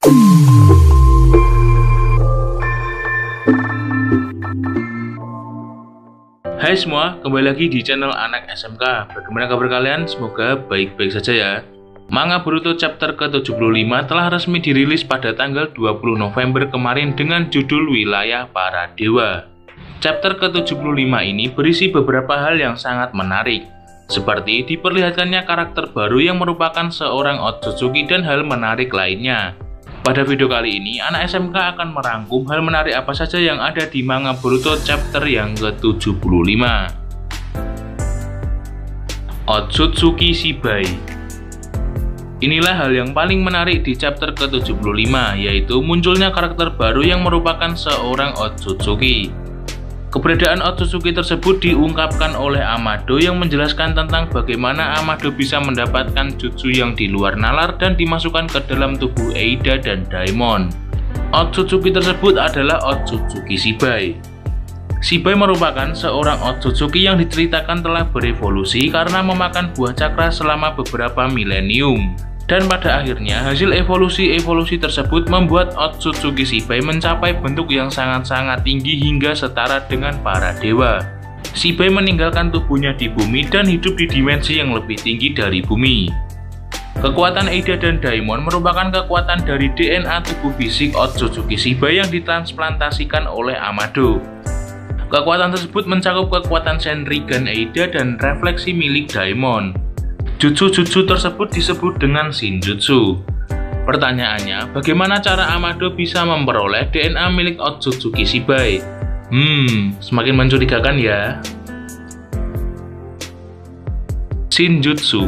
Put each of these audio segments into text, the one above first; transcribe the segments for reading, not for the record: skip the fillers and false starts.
Hai semua, kembali lagi di channel Anak SMK. Bagaimana kabar kalian? Semoga baik-baik saja ya. Manga Boruto chapter ke-75 telah resmi dirilis pada tanggal 20 November kemarin dengan judul Wilayah Para Dewa. Chapter ke-75 ini berisi beberapa hal yang sangat menarik, seperti diperlihatkannya karakter baru yang merupakan seorang Otsutsuki dan hal menarik lainnya. Pada video kali ini, anak SMK akan merangkum hal menarik apa saja yang ada di manga Boruto chapter yang ke-75. Otsutsuki Shibai. Inilah hal yang paling menarik di chapter ke-75, yaitu munculnya karakter baru yang merupakan seorang Otsutsuki. Keberadaan Otsutsuki tersebut diungkapkan oleh Amado yang menjelaskan tentang bagaimana Amado bisa mendapatkan jutsu yang di luar nalar dan dimasukkan ke dalam tubuh Eida dan Daimon. Otsutsuki tersebut adalah Otsutsuki Shibai. Shibai merupakan seorang Otsutsuki yang diceritakan telah berevolusi karena memakan buah cakra selama beberapa milenium. Dan pada akhirnya, hasil evolusi tersebut membuat Otsutsuki Shibai mencapai bentuk yang sangat-sangat tinggi hingga setara dengan para dewa. Shibai meninggalkan tubuhnya di bumi dan hidup di dimensi yang lebih tinggi dari bumi. Kekuatan Eida dan Daimon merupakan kekuatan dari DNA tubuh fisik Otsutsuki Shibai yang ditransplantasikan oleh Amado. Kekuatan tersebut mencakup kekuatan Senrigan Eida dan refleksi milik Daimon. Jutsu-jutsu tersebut disebut dengan Shinjutsu. Pertanyaannya, bagaimana cara Amado bisa memperoleh DNA milik Otsutsuki Shibai? Semakin mencurigakan ya. Shinjutsu.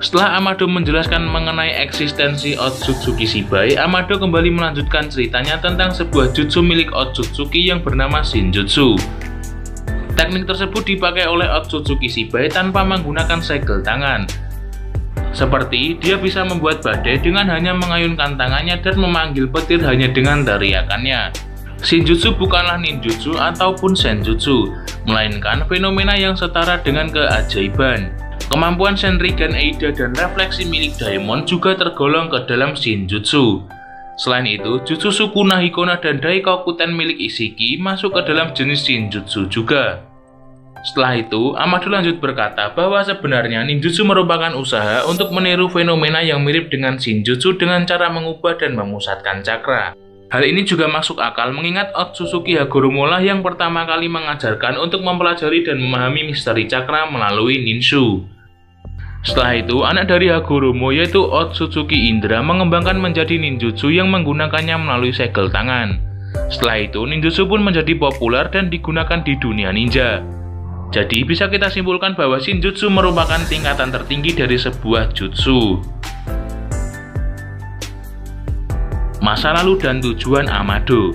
Setelah Amado menjelaskan mengenai eksistensi Otsutsuki Shibai, Amado kembali melanjutkan ceritanya tentang sebuah jutsu milik Otsutsuki yang bernama Shinjutsu. Teknik tersebut dipakai oleh Otsutsuki Shibai tanpa menggunakan segel tangan. Seperti dia bisa membuat badai dengan hanya mengayunkan tangannya dan memanggil petir hanya dengan teriakannya. Shinjutsu bukanlah ninjutsu ataupun senjutsu, melainkan fenomena yang setara dengan keajaiban. Kemampuan Senrigan Eida dan refleksi milik Daimon juga tergolong ke dalam Shinjutsu. Selain itu, jutsu Sukuna Hikona dan Daikokuten milik Ishiki masuk ke dalam jenis Shinjutsu juga. Setelah itu, Amado lanjut berkata bahwa sebenarnya ninjutsu merupakan usaha untuk meniru fenomena yang mirip dengan Shinjutsu dengan cara mengubah dan memusatkan cakra. Hal ini juga masuk akal mengingat Otsutsuki Hagoromo lah yang pertama kali mengajarkan untuk mempelajari dan memahami misteri cakra melalui ninju. Setelah itu, anak dari Hagoromo yaitu Otsutsuki Indra mengembangkan menjadi ninjutsu yang menggunakannya melalui segel tangan. Setelah itu, ninjutsu pun menjadi populer dan digunakan di dunia ninja. Jadi bisa kita simpulkan bahwa Shinjutsu merupakan tingkatan tertinggi dari sebuah jutsu. Masa lalu dan tujuan Amado.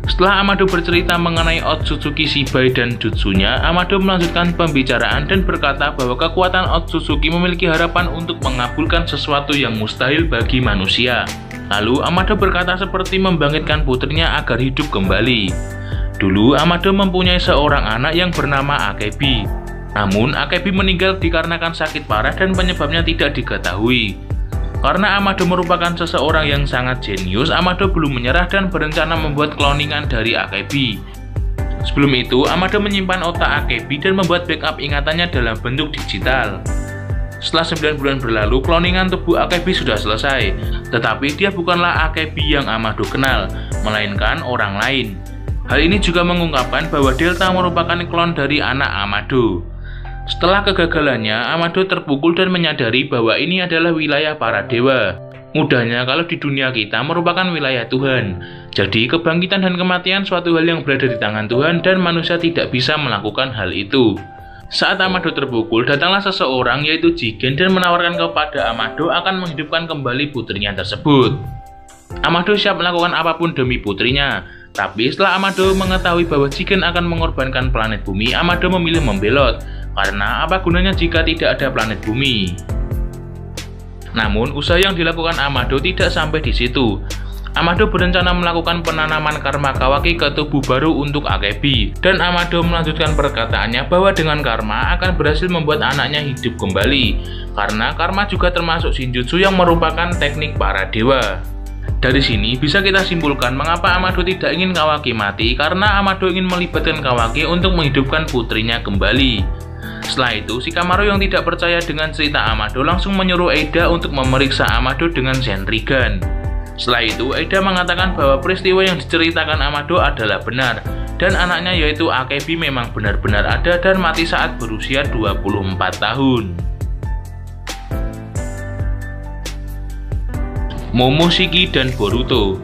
Setelah Amado bercerita mengenai Otsutsuki Shibai dan jutsunya, Amado melanjutkan pembicaraan dan berkata bahwa kekuatan Otsutsuki memiliki harapan untuk mengabulkan sesuatu yang mustahil bagi manusia. Lalu Amado berkata seperti membangkitkan putrinya agar hidup kembali. Dulu Amado mempunyai seorang anak yang bernama Akebi. Namun Akebi meninggal dikarenakan sakit parah dan penyebabnya tidak diketahui. Karena Amado merupakan seseorang yang sangat jenius, Amado belum menyerah dan berencana membuat kloningan dari Akebi. Sebelum itu, Amado menyimpan otak Akebi dan membuat backup ingatannya dalam bentuk digital. Setelah 9 bulan berlalu, kloningan tubuh Akebi sudah selesai. Tetapi dia bukanlah Akebi yang Amado kenal, melainkan orang lain. Hal ini juga mengungkapkan bahwa Delta merupakan klon dari anak Amado. Setelah kegagalannya, Amado terpukul dan menyadari bahwa ini adalah wilayah para dewa. Mudahnya kalau di dunia kita merupakan wilayah Tuhan. Jadi kebangkitan dan kematian suatu hal yang berada di tangan Tuhan dan manusia tidak bisa melakukan hal itu. Saat Amado terpukul, datanglah seseorang yaitu Jigen dan menawarkan kepada Amado akan menghidupkan kembali putrinya tersebut. Amado siap melakukan apapun demi putrinya. Tapi setelah Amado mengetahui bahwa Jigen akan mengorbankan planet bumi, Amado memilih membelot. Karena apa gunanya jika tidak ada planet bumi? Namun, usaha yang dilakukan Amado tidak sampai di situ. Amado berencana melakukan penanaman karma Kawaki ke tubuh baru untuk Akebi, dan Amado melanjutkan perkataannya bahwa dengan karma akan berhasil membuat anaknya hidup kembali, karena karma juga termasuk Shinjutsu yang merupakan teknik para dewa. Dari sini bisa kita simpulkan mengapa Amado tidak ingin Kawaki mati, karena Amado ingin melibatkan Kawaki untuk menghidupkan putrinya kembali. Setelah itu, Shikamaru yang tidak percaya dengan cerita Amado langsung menyuruh Eida untuk memeriksa Amado dengan Shenrigan. Setelah itu, Eida mengatakan bahwa peristiwa yang diceritakan Amado adalah benar, dan anaknya yaitu Akebi memang benar-benar ada dan mati saat berusia 24 tahun. Momoshiki dan Boruto.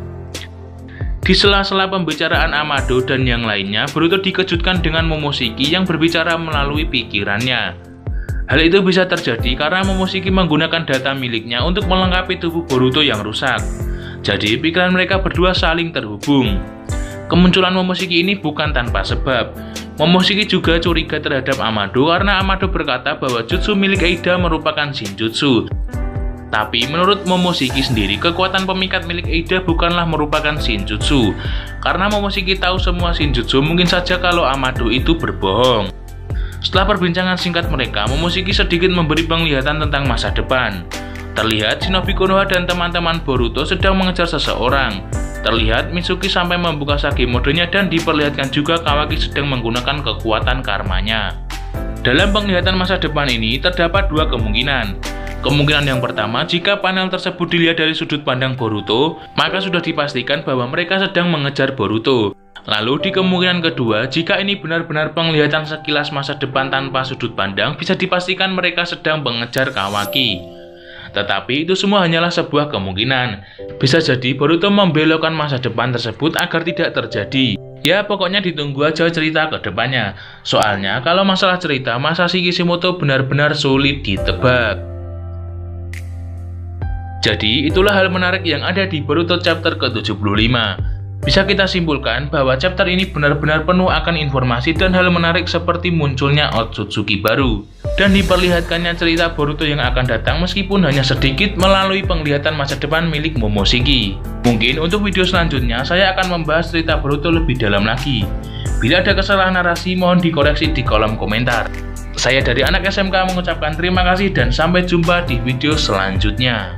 Di sela-sela pembicaraan Amado dan yang lainnya, Boruto dikejutkan dengan Momoshiki yang berbicara melalui pikirannya. Hal itu bisa terjadi karena Momoshiki menggunakan data miliknya untuk melengkapi tubuh Boruto yang rusak. Jadi, pikiran mereka berdua saling terhubung. Kemunculan Momoshiki ini bukan tanpa sebab. Momoshiki juga curiga terhadap Amado karena Amado berkata bahwa jutsu milik Eida merupakan Shinjutsu. Tapi menurut Momoshiki sendiri, kekuatan pemikat milik Eida bukanlah merupakan Shinjutsu. Karena Momoshiki tahu semua Shinjutsu, mungkin saja kalau Amado itu berbohong. Setelah perbincangan singkat mereka, Momoshiki sedikit memberi penglihatan tentang masa depan. Terlihat Shinobi Konoha dan teman-teman Boruto sedang mengejar seseorang. Terlihat Mitsuki sampai membuka Sage modenya dan diperlihatkan juga Kawaki sedang menggunakan kekuatan karmanya. Dalam penglihatan masa depan ini terdapat dua kemungkinan. Kemungkinan yang pertama, jika panel tersebut dilihat dari sudut pandang Boruto, maka sudah dipastikan bahwa mereka sedang mengejar Boruto. Lalu di kemungkinan kedua, jika ini benar-benar penglihatan sekilas masa depan tanpa sudut pandang, bisa dipastikan mereka sedang mengejar Kawaki. Tetapi itu semua hanyalah sebuah kemungkinan. Bisa jadi Boruto membelokkan masa depan tersebut agar tidak terjadi. Ya pokoknya ditunggu aja cerita ke depannya. Soalnya kalau masalah cerita, Masashi Kishimoto benar-benar sulit ditebak. Jadi itulah hal menarik yang ada di Boruto chapter ke-75. Bisa kita simpulkan bahwa chapter ini benar-benar penuh akan informasi dan hal menarik seperti munculnya Otsutsuki baru. Dan diperlihatkannya cerita Boruto yang akan datang meskipun hanya sedikit melalui penglihatan masa depan milik Momoshiki. Mungkin untuk video selanjutnya saya akan membahas cerita Boruto lebih dalam lagi. Bila ada kesalahan narasi mohon dikoreksi di kolom komentar. Saya dari anak SMK mengucapkan terima kasih dan sampai jumpa di video selanjutnya.